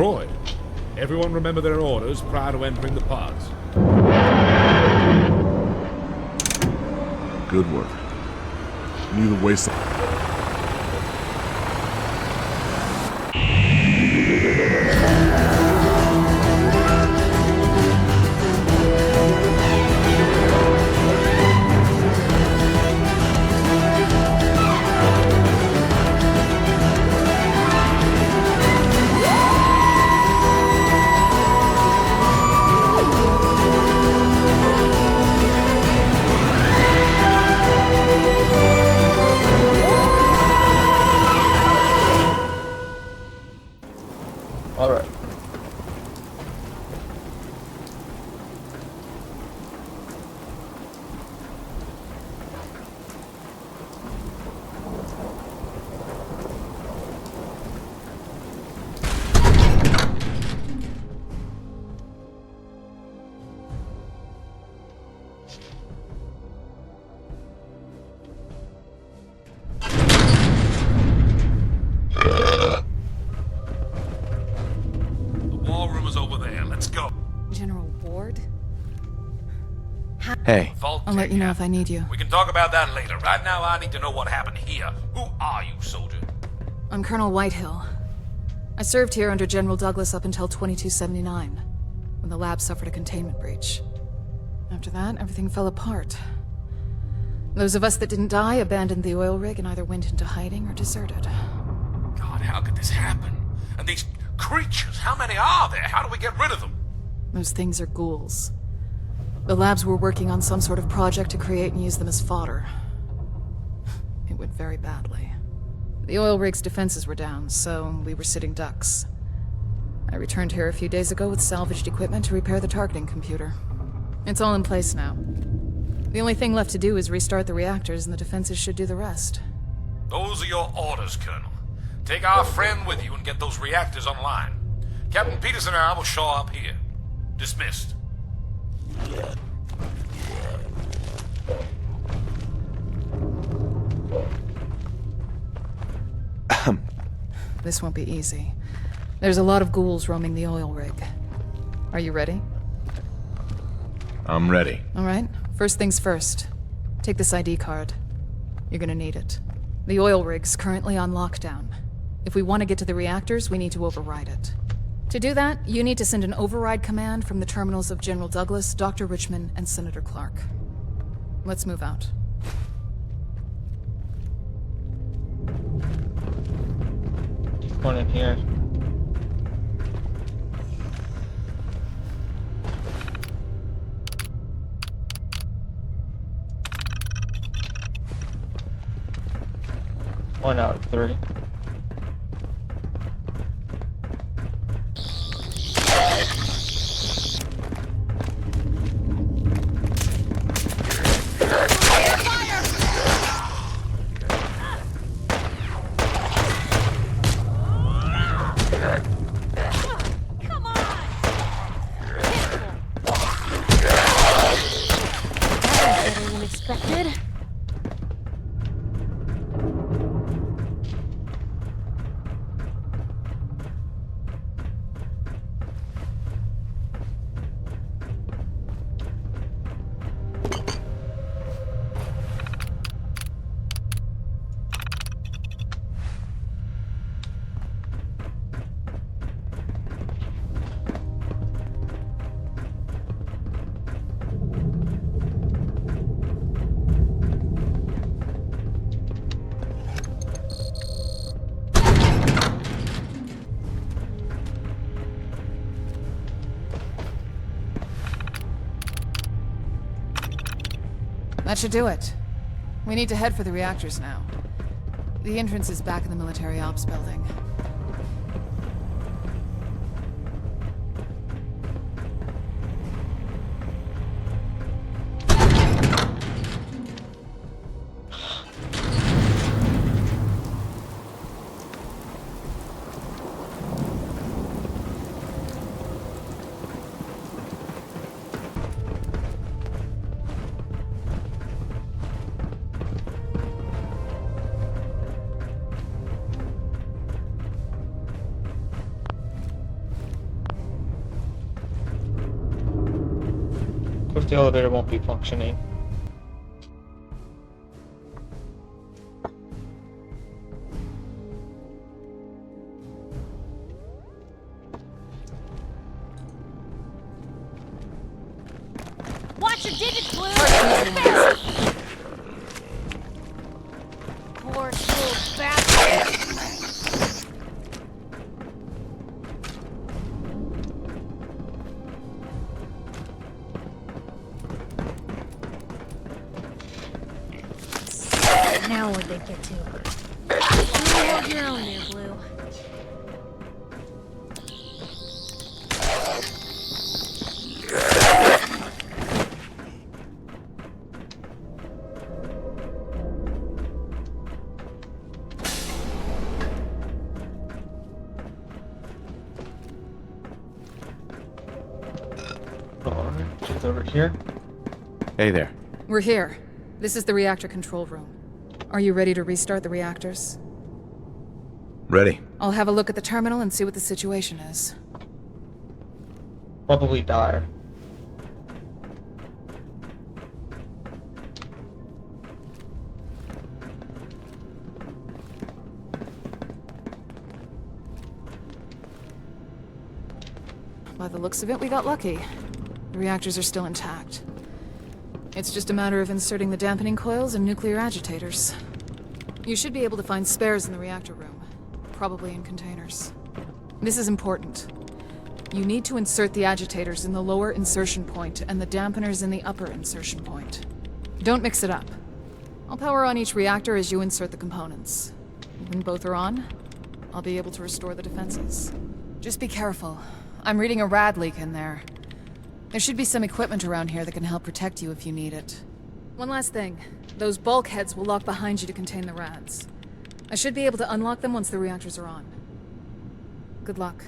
Destroyed. Everyone remember their orders prior to entering the pods. Good work. Knew the waste. Alright. Hey. I'll let you know if I need you. We can talk about that later. Right now, I need to know what happened here. Who are you, soldier? I'm Colonel Whitehill. I served here under General Douglas up until 2279, when the lab suffered a containment breach. After that, everything fell apart. Those of us that didn't die abandoned the oil rig and either went into hiding or deserted. God, how could this happen? And these creatures, how many are there? How do we get rid of them? Those things are ghouls. The labs were working on some sort of project to create and use them as fodder. It went very badly. The oil rig's defenses were down, so we were sitting ducks. I returned here a few days ago with salvaged equipment to repair the targeting computer. It's all in place now. The only thing left to do is restart the reactors, and the defenses should do the rest. Those are your orders, Colonel. Take our friend with you and get those reactors online. Captain Peterson and I will show up here. Dismissed. This won't be easy. There's a lot of ghouls roaming the oil rig. Are you ready? I'm ready. All right. First things first. Take this ID card. You're gonna need it. The oil rig's currently on lockdown. If we want to get to the reactors, we need to override it. To do that, you need to send an override command from the terminals of General Douglas, Dr. Richmond, and Senator Clark. Let's move out. One in here. One out of three. That should do it. We need to head for the reactors now. The entrance is back in the military ops building. The elevator won't be functioning. Watch your digits, Blue! Poor little bastard! Now where'd they get to? You hold your own there, Blue. Alright, just over here. Hey there. We're here. This is the reactor control room. Are you ready to restart the reactors? Ready. I'll have a look at the terminal and see what the situation is. Probably die. By the looks of it, we got lucky. The reactors are still intact. It's just a matter of inserting the dampening coils and nuclear agitators. You should be able to find spares in the reactor room, probably in containers. This is important. You need to insert the agitators in the lower insertion point and the dampeners in the upper insertion point. Don't mix it up. I'll power on each reactor as you insert the components. When both are on, I'll be able to restore the defenses. Just be careful. I'm reading a rad leak in there. There should be some equipment around here that can help protect you if you need it. One last thing. Those bulkheads will lock behind you to contain the rads. I should be able to unlock them once the reactors are on. Good luck.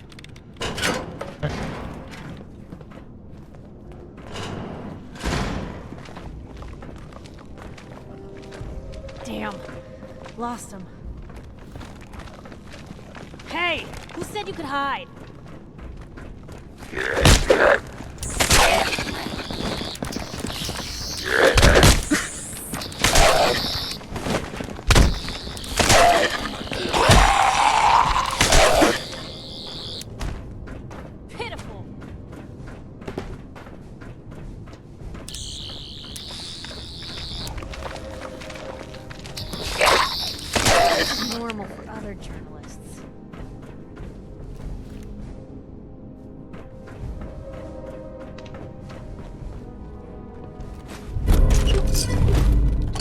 Damn. Lost him. Hey! Who said you could hide? Pitiful. This is normal for other journalists.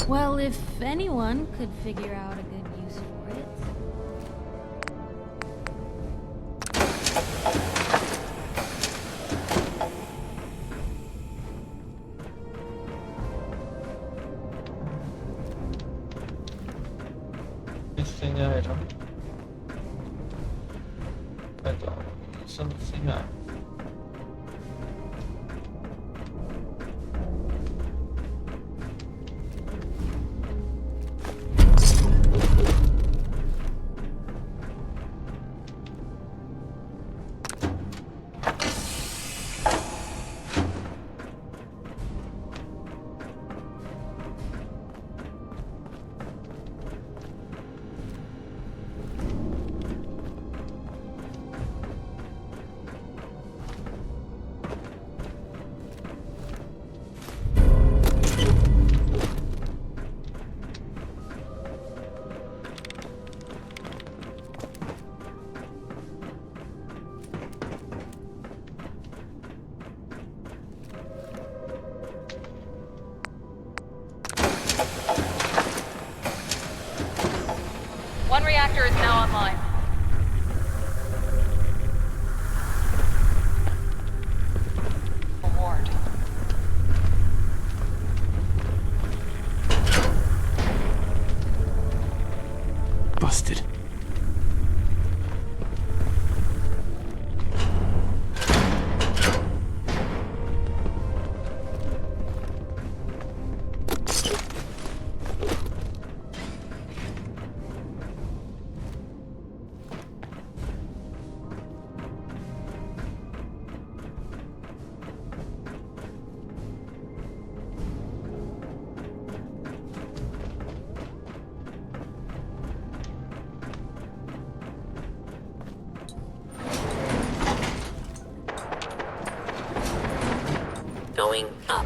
Well, if anyone could figure out a good use for it. Missing item. Vänta, something här. One reactor is now online. Award. Busted. going up.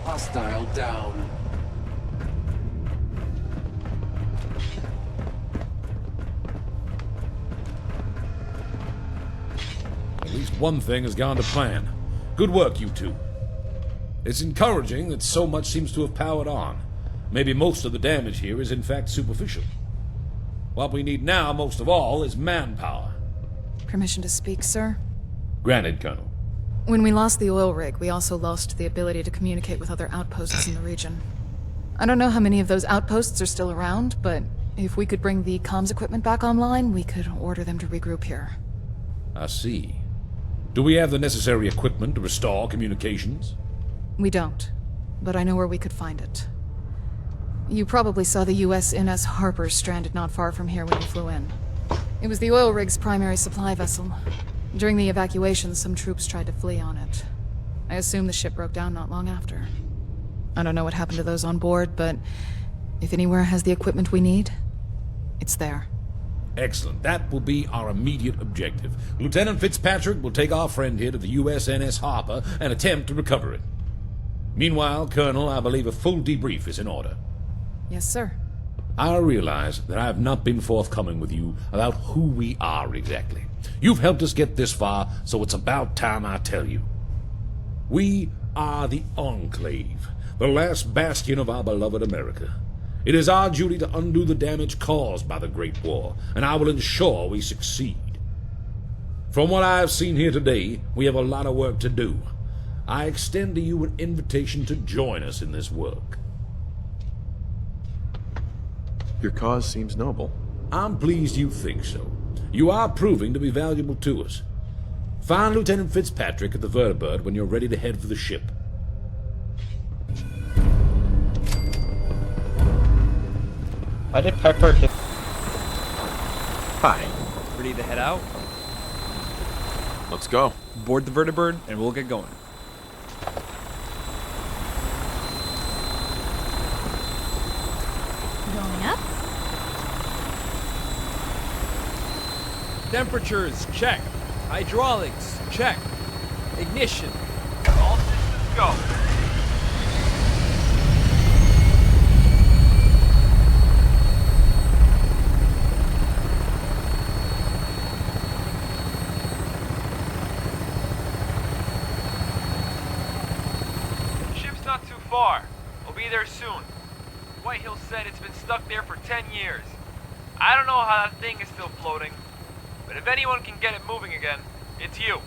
Hostile down. At least one thing has gone to plan. Good work, you two. It's encouraging that so much seems to have powered on. Maybe most of the damage here is in fact superficial. What we need now, most of all, is manpower. Permission to speak, sir? Granted, Colonel. When we lost the oil rig, we also lost the ability to communicate with other outposts in the region. I don't know how many of those outposts are still around, but if we could bring the comms equipment back online, we could order them to regroup here. I see. Do we have the necessary equipment to restore communications? We don't, but I know where we could find it. You probably saw the USNS Harper stranded not far from here when you flew in. It was the oil rig's primary supply vessel. During the evacuation, some troops tried to flee on it. I assume the ship broke down not long after. I don't know what happened to those on board, but if anywhere has the equipment we need, it's there. Excellent. That will be our immediate objective. Lieutenant Fitzpatrick will take our friend here to the USNS Harper and attempt to recover it. Meanwhile, Colonel, I believe a full debrief is in order. Yes, sir. I realize that I have not been forthcoming with you about who we are exactly. You've helped us get this far, so it's about time I tell you. We are the Enclave, the last bastion of our beloved America. It is our duty to undo the damage caused by the Great War, and I will ensure we succeed. From what I have seen here today, we have a lot of work to do. I extend to you an invitation to join us in this work. Your cause seems noble. I'm pleased you think so. You are proving to be valuable to us. Find Lieutenant Fitzpatrick at the Vertibird when you're ready to head for the ship. Why did Pepper do... Hi. Ready to head out? Let's go. Board the Vertibird and we'll get going. Going up? Temperatures, check. Hydraulics, check. Ignition. All systems go. Ship's not too far. We'll be there soon. Whitehill said it's been stuck there for 10 years. I don't know how that thing is still floating, but if anyone can get it moving again, it's you.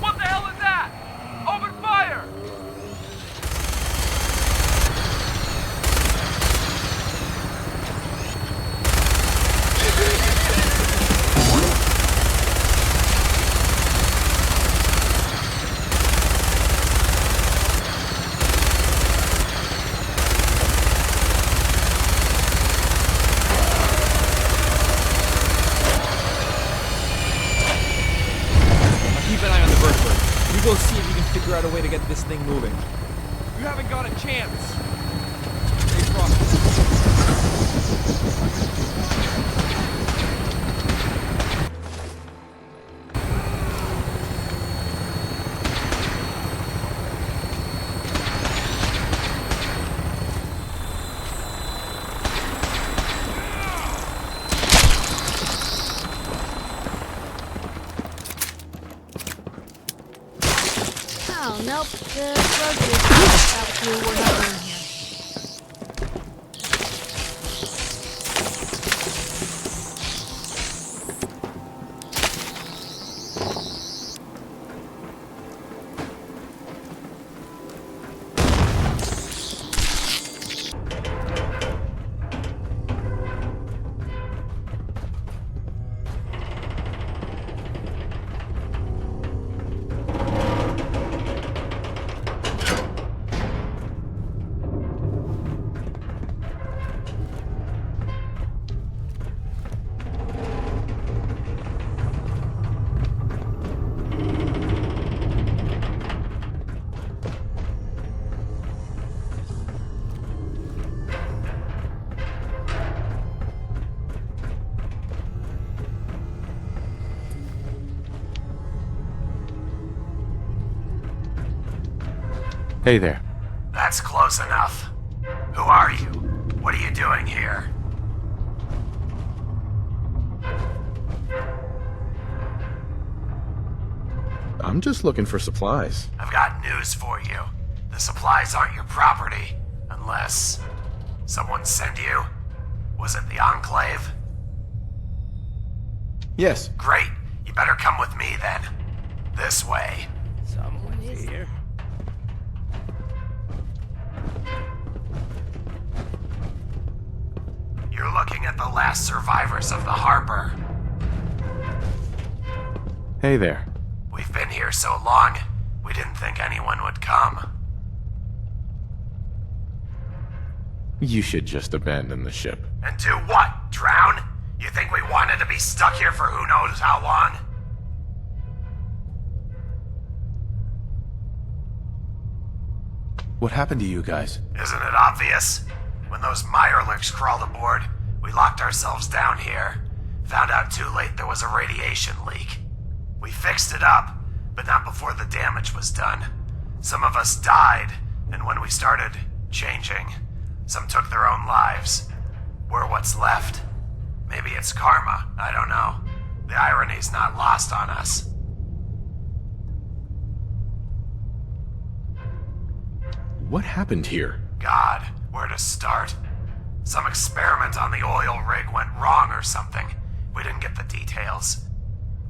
What the hell is that? Open fire! Now keep an eye on the Vertibird. You go see if you can figure out a way to get this thing moving. You haven't got a chance. Stay frosty. Well, the drug business out to we're not in here. Hey there. That's close enough. Who are you? What are you doing here? I'm just looking for supplies. I've got news for you. The supplies aren't your property, unless someone sent you. Was it the Enclave? Yes. Great. You better come with me then. This way. Someone's here. You're looking at the last survivors of the harbor. Hey there. We've been here so long, we didn't think anyone would come. You should just abandon the ship. And do what? Drown? You think we wanted to be stuck here for who knows how long? What happened to you guys? Isn't it obvious? When those Mirelurks crawled aboard, we locked ourselves down here. Found out too late there was a radiation leak. We fixed it up, but not before the damage was done. Some of us died, and when we started changing, some took their own lives. We're what's left. Maybe it's karma, I don't know. The irony's not lost on us. What happened here? God, where to start? Some experiment on the oil rig went wrong or something. We didn't get the details.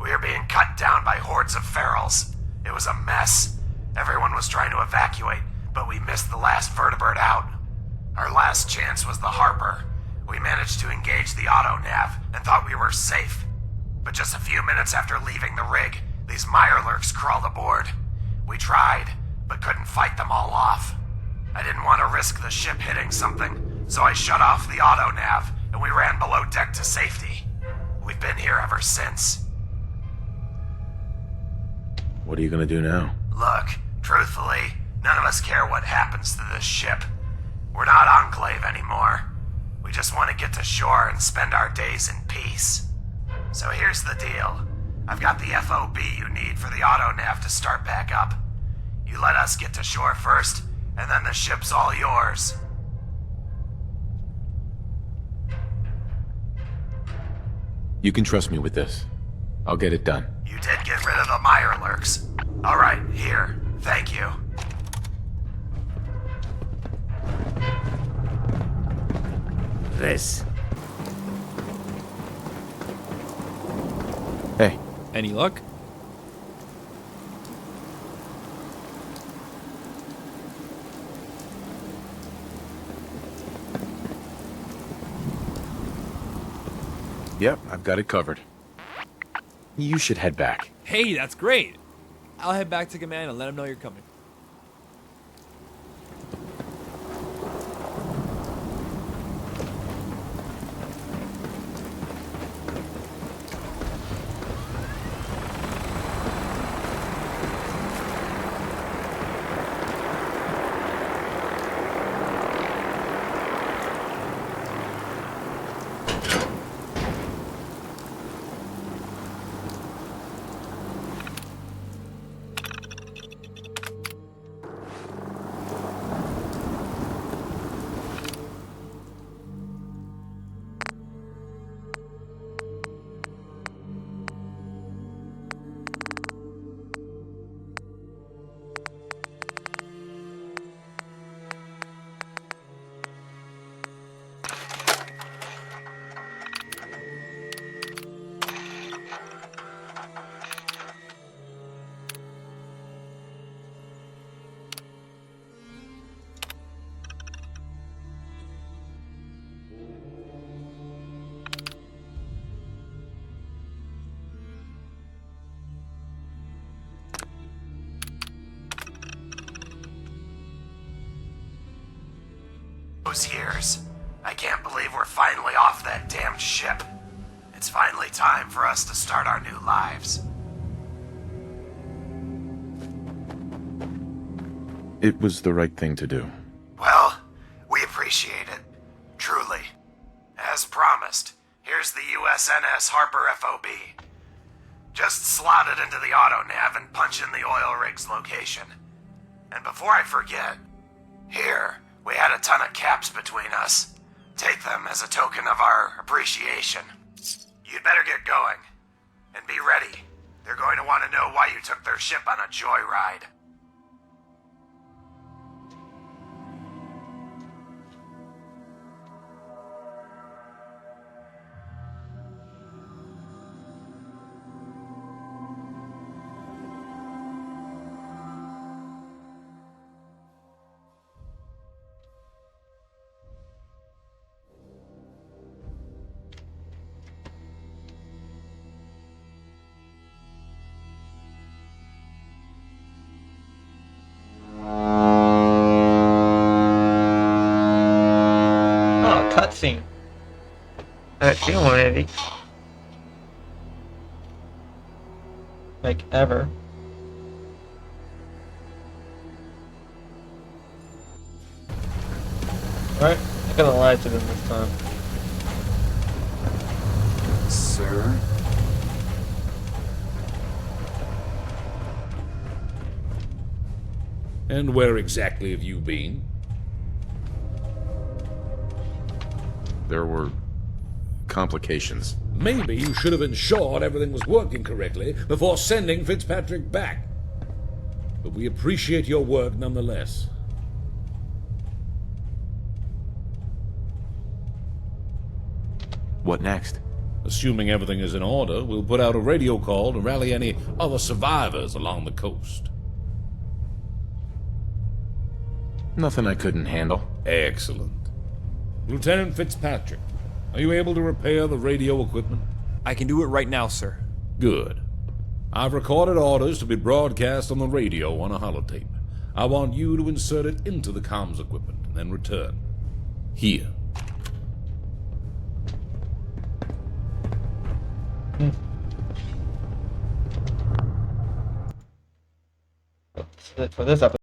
We were being cut down by hordes of ferals. It was a mess. Everyone was trying to evacuate, but we missed the last vertebrate out. Our last chance was the harbor. We managed to engage the auto-nav and thought we were safe. But just a few minutes after leaving the rig, these Mirelurks crawled aboard. We tried, but couldn't fight them all off. I didn't want to risk the ship hitting something, so I shut off the auto-nav and we ran below deck to safety. We've been here ever since. What are you gonna do now? Look, truthfully, none of us care what happens to this ship. We're not Enclave anymore. We just want to get to shore and spend our days in peace. So here's the deal. I've got the FOB you need for the auto-nav to start back up. You let us get to shore first, and then the ship's all yours. You can trust me with this. I'll get it done. You did get rid of the Mirelurks. All right, here. Thank you. This. Hey, Any luck? yep, I've got it covered. You should head back. Hey, that's great. I'll head back to command and let them know you're coming. those years. I can't believe we're finally off that damned ship. It's finally time for us to start our new lives. It was the right thing to do. Well, we appreciate it. Truly. As promised, here's the USNS Harper FOB. Just slot it into the auto nav and punch in the oil rig's location. And before I forget, here, we had a ton of caps between us. Take them as a token of our appreciation. You'd better get going. And be ready. They're going to want to know why you took their ship on a joyride. Oh, cutscene. I haven't seen one of these. Like, ever. Alright, I'm gonna lie to them this time. Sir? And where exactly have you been? There were complications. Maybe you should have ensured everything was working correctly before sending Fitzpatrick back. But we appreciate your work nonetheless. What next? Assuming everything is in order, we'll put out a radio call to rally any other survivors along the coast. Nothing I couldn't handle. Excellent. Lieutenant Fitzpatrick, are you able to repair the radio equipment? I can do it right now, sir. Good. I've recorded orders to be broadcast on the radio on a holotape. I want you to insert it into the comms equipment and then return. Here. That's it for this episode.